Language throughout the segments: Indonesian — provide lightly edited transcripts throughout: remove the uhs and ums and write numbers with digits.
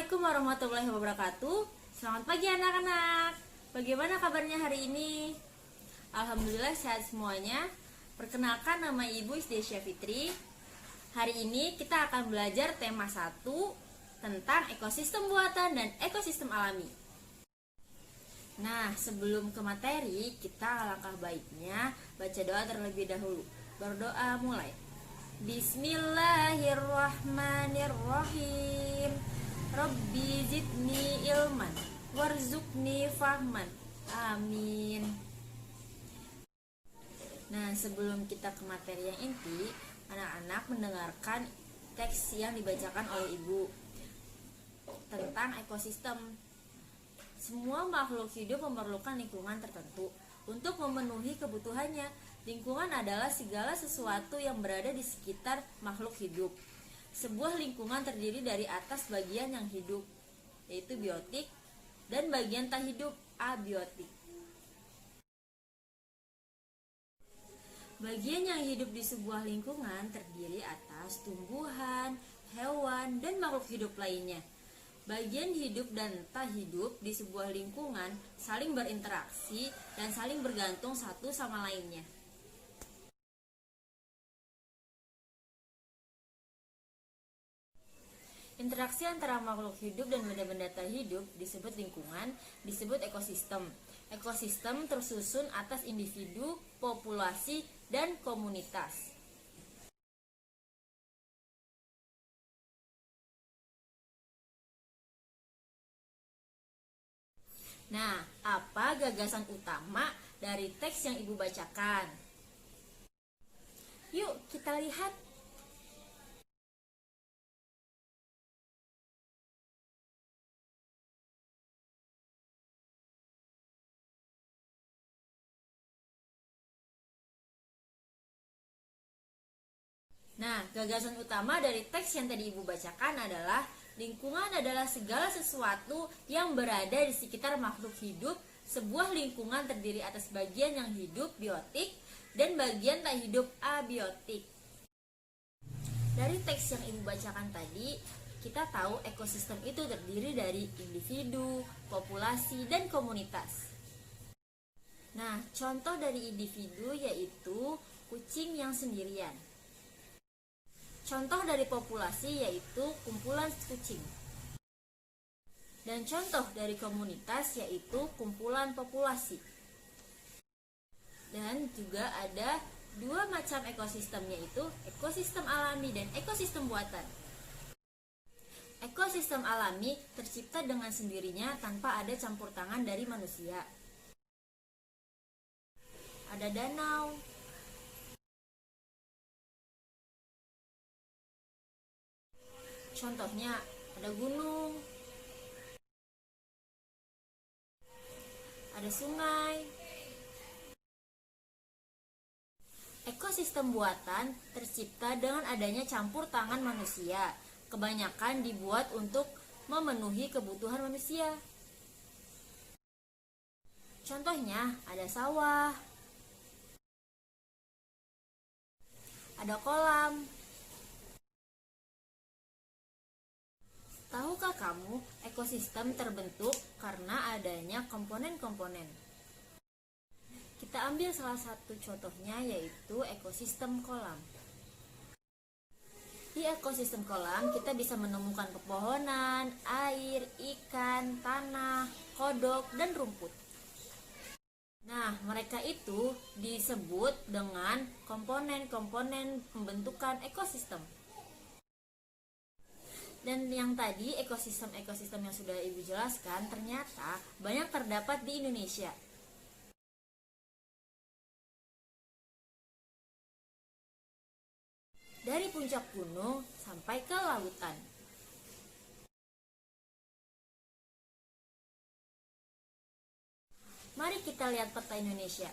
Assalamualaikum warahmatullahi wabarakatuh. Selamat pagi anak-anak. Bagaimana kabarnya hari ini? Alhamdulillah sehat semuanya. Perkenalkan, nama Ibu Isdesya Fitri. Hari ini kita akan belajar tema 1 tentang ekosistem buatan dan ekosistem alami. Nah, sebelum ke materi, kita alangkah baiknya baca doa terlebih dahulu. Berdoa mulai. Bismillahirrahmanirrahim. Rabbi zidni ilman warzuqni fahman. Amin. Nah, sebelum kita ke materi yang inti, anak-anak mendengarkan teks yang dibacakan oleh Ibu tentang ekosistem. Semua makhluk hidup memerlukan lingkungan tertentu untuk memenuhi kebutuhannya. Lingkungan adalah segala sesuatu yang berada di sekitar makhluk hidup. Sebuah lingkungan terdiri dari atas bagian yang hidup, yaitu biotik, dan bagian tak hidup, abiotik. Bagian yang hidup di sebuah lingkungan terdiri atas tumbuhan, hewan, dan makhluk hidup lainnya. Bagian hidup dan tak hidup di sebuah lingkungan saling berinteraksi dan saling bergantung satu sama lainnya. Interaksi antara makhluk hidup dan benda-benda tak hidup disebut lingkungan, disebut ekosistem. Ekosistem tersusun atas individu, populasi, dan komunitas. Nah, apa gagasan utama dari teks yang Ibu bacakan? Yuk kita lihat. Nah, gagasan utama dari teks yang tadi Ibu bacakan adalah lingkungan adalah segala sesuatu yang berada di sekitar makhluk hidup. Sebuah lingkungan terdiri atas bagian yang hidup, biotik, dan bagian tak hidup, abiotik. Dari teks yang Ibu bacakan tadi, kita tahu ekosistem itu terdiri dari individu, populasi, dan komunitas. Nah, contoh dari individu yaitu kucing yang sendirian. Contoh dari populasi yaitu kumpulan kucing. Dan contoh dari komunitas yaitu kumpulan populasi. Dan juga ada dua macam ekosistem yaitu ekosistem alami dan ekosistem buatan. Ekosistem alami tercipta dengan sendirinya tanpa ada campur tangan dari manusia. Ada danau, contohnya ada gunung, ada sungai. Ekosistem buatan tercipta dengan adanya campur tangan manusia. Kebanyakan dibuat untuk memenuhi kebutuhan manusia. Contohnya ada sawah, ada kolam. Tahukah kamu, ekosistem terbentuk karena adanya komponen-komponen. Kita ambil salah satu contohnya yaitu ekosistem kolam. Di ekosistem kolam kita bisa menemukan pepohonan, air, ikan, tanah, kodok, dan rumput. Nah, mereka itu disebut dengan komponen-komponen pembentukan ekosistem. Dan yang tadi ekosistem-ekosistem yang sudah Ibu jelaskan ternyata banyak terdapat di Indonesia. Dari puncak gunung sampai ke lautan. Mari kita lihat peta Indonesia.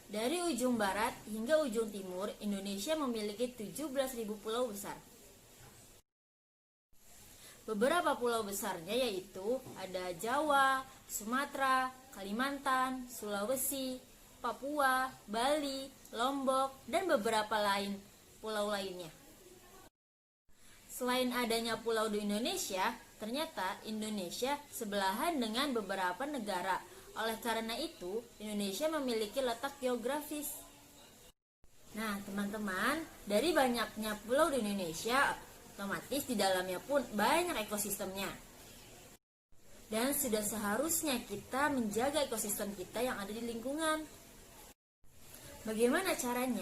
Dari ujung barat hingga ujung timur, Indonesia memiliki 17.000 pulau besar. Beberapa pulau besarnya yaitu ada Jawa, Sumatera, Kalimantan, Sulawesi, Papua, Bali, Lombok, dan beberapa pulau lainnya. Selain adanya pulau di Indonesia, ternyata Indonesia sebelahan dengan beberapa negara. Oleh karena itu, Indonesia memiliki letak geografis. Nah, teman-teman, dari banyaknya pulau di Indonesia, otomatis di dalamnya pun banyak ekosistemnya. Dan sudah seharusnya kita menjaga ekosistem kita yang ada di lingkungan. Bagaimana caranya?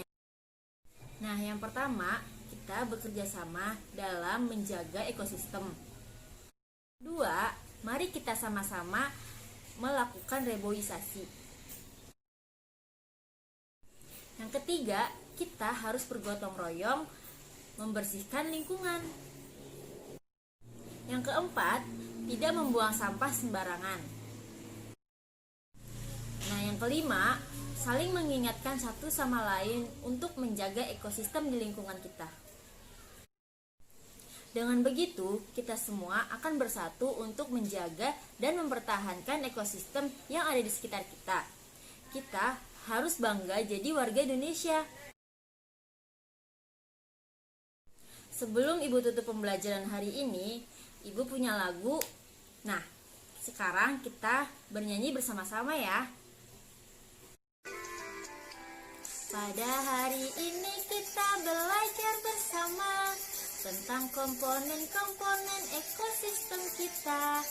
Nah, yang pertama, kita bekerja sama dalam menjaga ekosistem. Kedua, mari kita sama-sama melakukan reboisasi. Yang ketiga, kita harus bergotong royong membersihkan lingkungan. Yang keempat, tidak membuang sampah sembarangan. Nah, yang kelima, saling mengingatkan satu sama lain untuk menjaga ekosistem di lingkungan kita. Dengan begitu, kita semua akan bersatu untuk menjaga dan mempertahankan ekosistem yang ada di sekitar kita. Kita harus bangga jadi warga Indonesia. Sebelum Ibu tutup pembelajaran hari ini, Ibu punya lagu. Nah, sekarang kita bernyanyi bersama-sama ya. Pada hari ini kita belajar bersama tentang komponen-komponen ekosistem kita,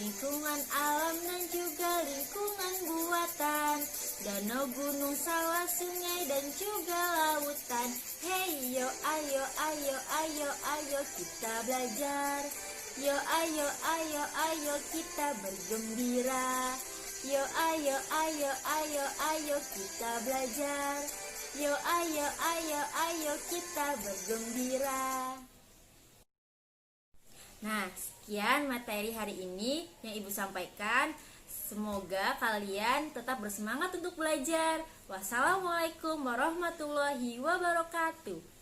lingkungan alam dan juga lingkungan buatan, danau, gunung, sawah, sungai dan juga lautan. Hey yo, ayo, ayo, ayo, ayo kita belajar. Yo, ayo, ayo, ayo kita bergembira. Yo, ayo, ayo, ayo, ayo kita belajar. Yo, ayo, ayo, ayo kita bergembira. Nah, sekian materi hari ini yang Ibu sampaikan. Semoga kalian tetap bersemangat untuk belajar. Wassalamualaikum warahmatullahi wabarakatuh.